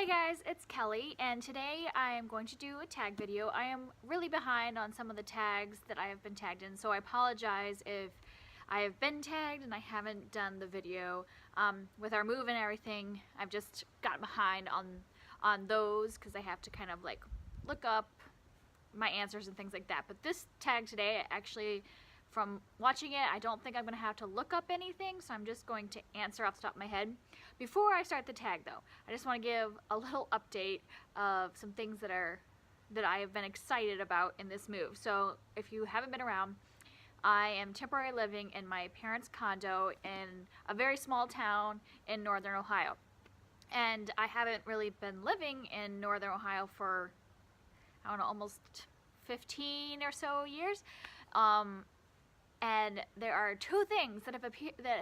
guys, it's Kelly, and today I am going to do a tag video. I am really behind on some of the tags that I have been tagged in, so I apologize if I have been tagged and I haven't done the video. With our move and everything, I've just gotten behind on those because I have to kind of like look up my answers and things like that. But this tag today, actually, from watching it, I don't think I'm going to have to look up anything, so I'm just going to answer off the top of my head. Before I start the tag though, I just want to give a little update of some things that I have been excited about in this move. So if you haven't been around, I am temporarily living in my parents' condo in a very small town in northern Ohio. And I haven't really been living in northern Ohio for, I don't know, almost 15 or so years. And there are two things that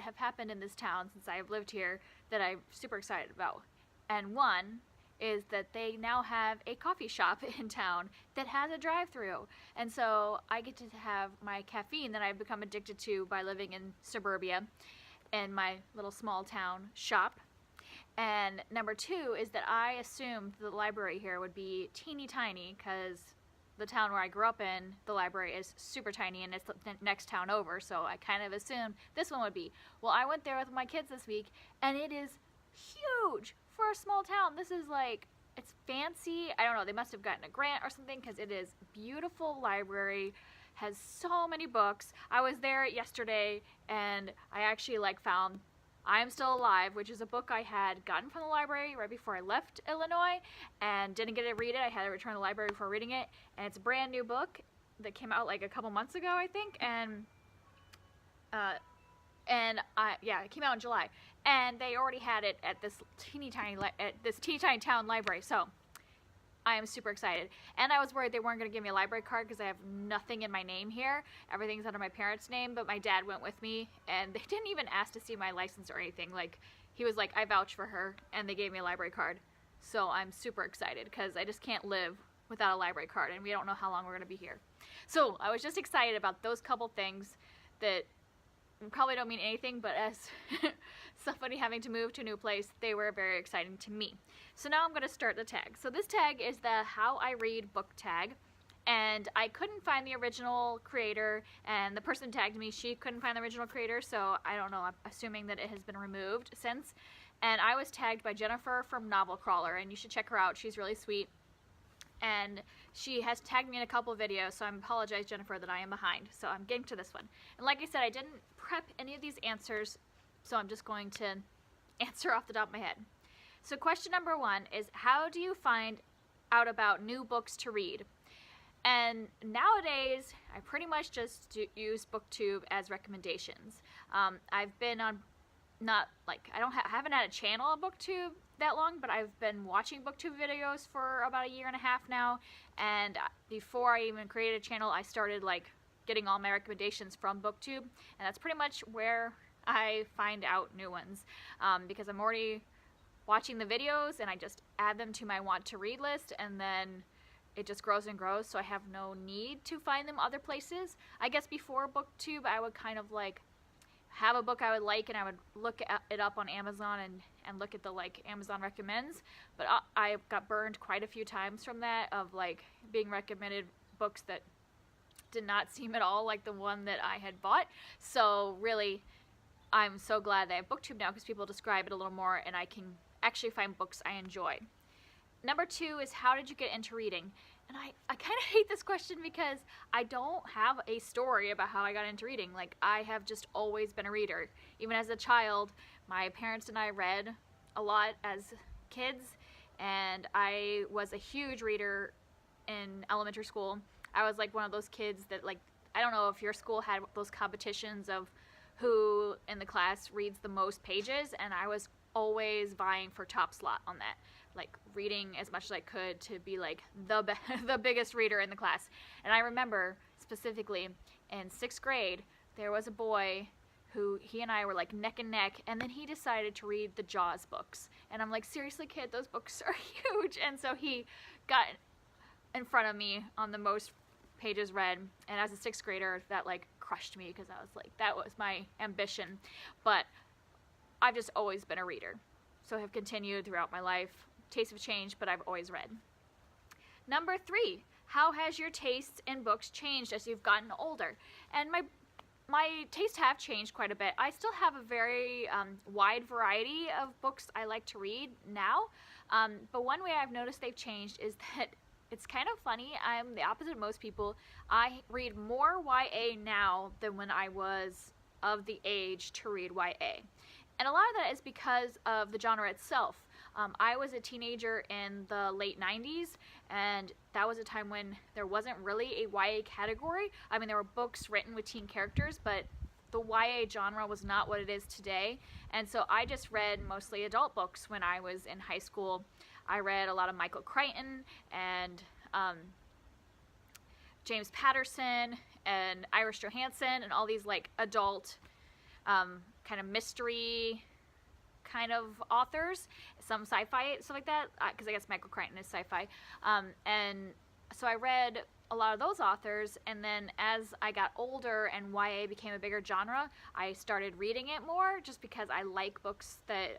have happened in this town since I have lived here that I'm super excited about. And one is that they now have a coffee shop in town that has a drive-through. And so I get to have my caffeine that I've become addicted to by living in suburbia in my little small town shop. And number two is that I assumed the library here would be teeny tiny because the town where I grew up in, the library is super tiny and it's the next town over, so I kind of assumed this one would be. Well, I went there with my kids this week and it is huge for a small town. This is like, it's fancy. I don't know, they must have gotten a grant or something because it is beautiful library, has so many books. I was there yesterday and I actually found I Am Still Alive, which is a book I had gotten from the library right before I left Illinois and didn't get to read it. I had to return to the library before reading it, and it's a brand new book that came out like a couple months ago, I think, and it came out in July, and they already had it at this teeny tiny town library, so I am super excited. And I was worried they weren't going to give me a library card because I have nothing in my name here. Everything's under my parents' name, but my dad went with me and they didn't even ask to see my license or anything. Like, he was like, I vouch for her, and they gave me a library card. So I'm super excited because I just can't live without a library card and we don't know how long we're going to be here. So I was just excited about those couple things that probably don't mean anything, but as somebody having to move to a new place, they were very exciting to me. So now I'm going to start the tag. So this tag is the How I Read book tag, and I couldn't find the original creator, and the person tagged me, she couldn't find the original creator, so I don't know, I'm assuming that it has been removed since. And I was tagged by Jennifer from Novel Crawler, and you should check her out, she's really sweet. And she has tagged me in a couple of videos, so I apologize, Jennifer, that I am behind. So I'm getting to this one. And like I said, I didn't prep any of these answers, so I'm just going to answer off the top of my head. So question number one is, how do you find out about new books to read? And nowadays, I pretty much just use BookTube as recommendations. I've been on, I haven't had a channel on BookTube that long, but I've been watching BookTube videos for about a year and a half now, and before I even created a channel, I started getting all my recommendations from BookTube, and that's pretty much where I find out new ones, because I'm already watching the videos and I just add them to my want to read list, and then it just grows and grows, so I have no need to find them other places. I guess before BookTube I would kind of have a book I would like and I would look it up on Amazon and look at the Amazon recommends, but I got burned quite a few times from that, of being recommended books that did not seem at all like the one that I had bought. So really, I'm so glad that I have BookTube now because people describe it a little more and I can actually find books I enjoy. Number two is, how did you get into reading? And I kind of hate this question because I don't have a story about how I got into reading. I have just always been a reader. Even as a child, my parents and I read a lot as kids, and I was a huge reader in elementary school. I was one of those kids that I don't know if your school had those competitions of who in the class reads the most pages, and I was always vying for top slot on that, reading as much as I could to be the biggest reader in the class. And I remember specifically in 6th grade, there was a boy who, he and I were neck and neck, and then he decided to read the Jaws books. And I'm seriously, kid, those books are huge. And so he got in front of me on the most pages read, and as a 6th grader, that crushed me because I was that was my ambition. But I've just always been a reader, so have continued throughout my life, tastes have changed, but I've always read. Number 3, how has your taste in books changed as you've gotten older? And my tastes have changed quite a bit. I still have a very wide variety of books I like to read now, but one way I've noticed they've changed is that it's kind of funny. I'm the opposite of most people. I read more YA now than when I was of the age to read YA. And a lot of that is because of the genre itself. I was a teenager in the late 90s, and that was a time when there wasn't really a YA category. I mean, there were books written with teen characters, but the YA genre was not what it is today. And so I just read mostly adult books when I was in high school. I read a lot of Michael Crichton and James Patterson and Iris Johansen and all these like adult kind of mystery kind of authors, some sci-fi, stuff like that, because I guess Michael Crichton is sci-fi. And so I read a lot of those authors, and then as I got older and YA became a bigger genre, I started reading it more just because I like books that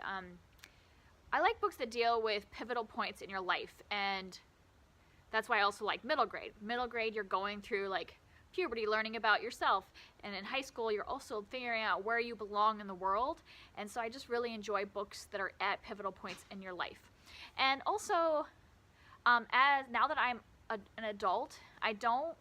deal with pivotal points in your life, and that's why I also like middle grade. Middle grade, you're going through like puberty, learning about yourself, and in high school you're also figuring out where you belong in the world, and so I just really enjoy books that are at pivotal points in your life. And also, as now that I'm an adult, I don't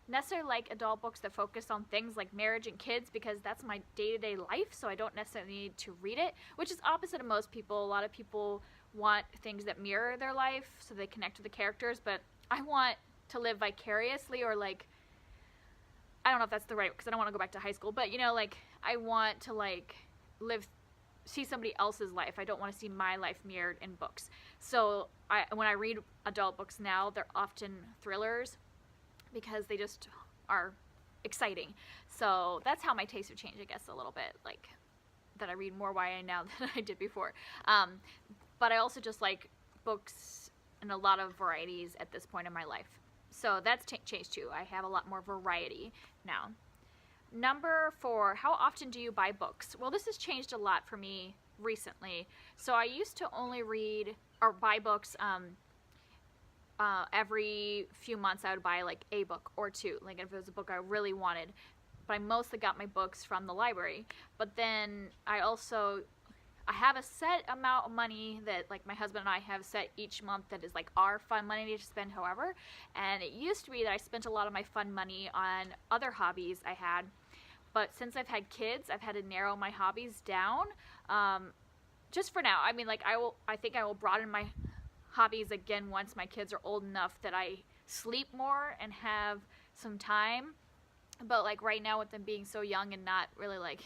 necessarily like adult books that focus on things like marriage and kids, because that's my day-to-day life, so I don't necessarily need to read it, which is opposite of most people. A lot of people want things that mirror their life so they connect with the characters, but I want to live vicariously, or like, I don't know if that's the right, because I don't want to go back to high school, but you know, like, I want to like see somebody else's life. I don't want to see my life mirrored in books. So when I read adult books now, they're often thrillers because they just are exciting. So that's how my tastes have changed, I guess, a little bit, like that I read more YA now than I did before. But I also just like books in a lot of varieties at this point in my life. So that's changed too. I have a lot more variety now. Number 4, how often do you buy books? Well, this has changed a lot for me recently. So I used to only read or buy books every few months. I would buy like a book or two, like if it was a book I really wanted. But I mostly got my books from the library. But then I have a set amount of money that like my husband and I have set each month that is like our fun money to spend however. And it used to be that I spent a lot of my fun money on other hobbies I had. But since I've had kids, I've had to narrow my hobbies down. Just for now. I mean, like I think I will broaden my hobbies again once my kids are old enough that I sleep more and have some time. But like right now with them being so young and not really like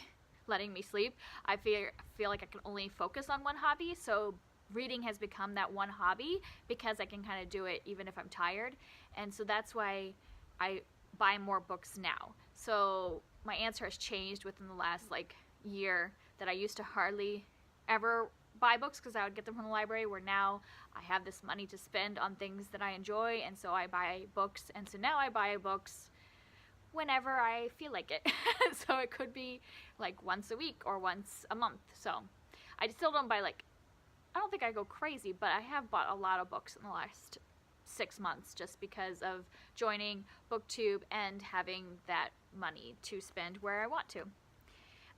letting me sleep, I feel like I can only focus on one hobby. So reading has become that one hobby because I can kind of do it even if I'm tired. And so that's why I buy more books now. So my answer has changed within the last like year, that I used to hardly ever buy books because I would get them from the library, where now I have this money to spend on things that I enjoy, and so I buy books. And so now I buy books whenever I feel like it. So it could be like once a week or once a month. So I still don't buy like, I don't think I go crazy, but I have bought a lot of books in the last 6 months just because of joining BookTube and having that money to spend where I want to.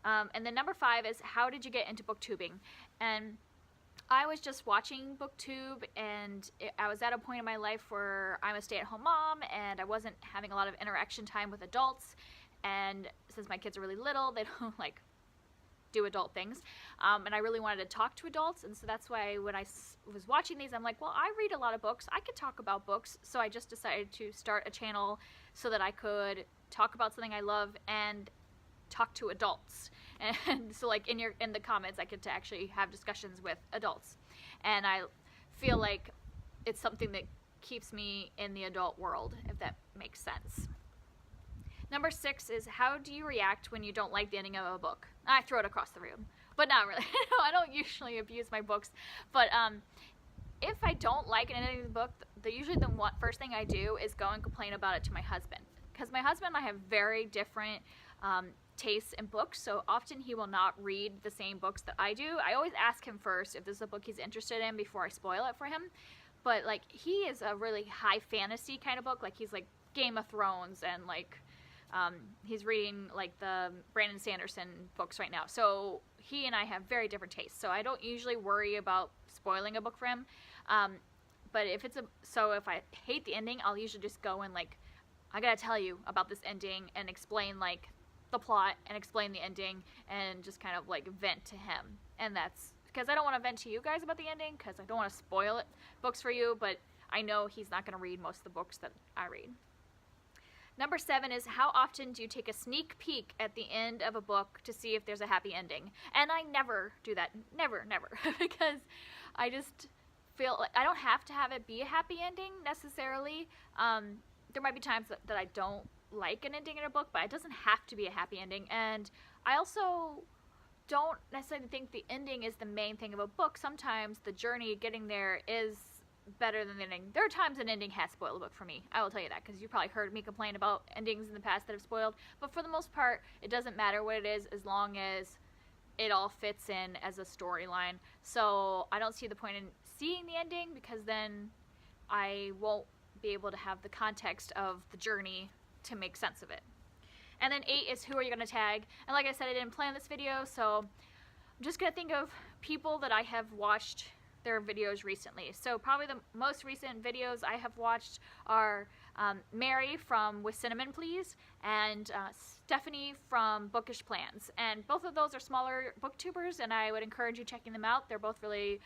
And then number 5 is, how did you get into booktubing? And I was just watching BookTube, and I was at a point in my life where I'm a stay-at-home mom, and I wasn't having a lot of interaction time with adults. And since my kids are really little, they don't like do adult things. And I really wanted to talk to adults, and so that's why when I was watching these, I'm like, well, I read a lot of books. I could talk about books. So I just decided to start a channel so that I could talk about something I love and talk to adults. And so like in the comments, I get to actually have discussions with adults. And I feel like it's something that keeps me in the adult world, if that makes sense. Number 6 is, how do you react when you don't like the ending of a book? I throw it across the room, but not really. I don't usually abuse my books, but if I don't like an ending of the book, usually the first thing I do is go and complain about it to my husband. Because my husband and I have very different tastes in books, so often he will not read the same books that I do. I always ask him first if this is a book he's interested in before I spoil it for him. But like, he is a really high fantasy kind of book. Like, he's like Game of Thrones, and like he's reading like the Brandon Sanderson books right now. So he and I have very different tastes. So I don't usually worry about spoiling a book for him. But if I hate the ending, I'll usually just go and like, I gotta tell you about this ending and explain like the plot and explain the ending and just kind of like vent to him. And that's because I don't want to vent to you guys about the ending, because I don't want to spoil it books for you, but I know he's not going to read most of the books that I read. Number 7 is, how often do you take a sneak peek at the end of a book to see if there's a happy ending? And I never do that. Never. Because I just feel like I don't have to have it be a happy ending necessarily. There might be times that I don't like an ending in a book, but it doesn't have to be a happy ending. And I also don't necessarily think the ending is the main thing of a book. Sometimes the journey getting there is better than the ending. There are times an ending has spoiled a book for me. I will tell you that, because you probably heard me complain about endings in the past that have spoiled. But for the most part, it doesn't matter what it is, as long as it all fits in as a storyline. So I don't see the point in seeing the ending, because then I won't be able to have the context of the journey to make sense of it. And then 8 is, who are you going to tag? And like I said, I didn't plan this video, so I'm just going to think of people that I have watched their videos recently. So probably the most recent videos I have watched are Mary from With Cinnamon Please, and Stephanie from Bookish Plans. And both of those are smaller booktubers, and I would encourage you checking them out. They're both really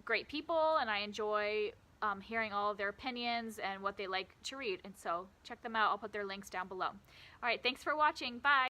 great people, and I enjoy hearing all of their opinions and what they like to read. And so check them out. I'll put their links down below. All right, thanks for watching. Bye.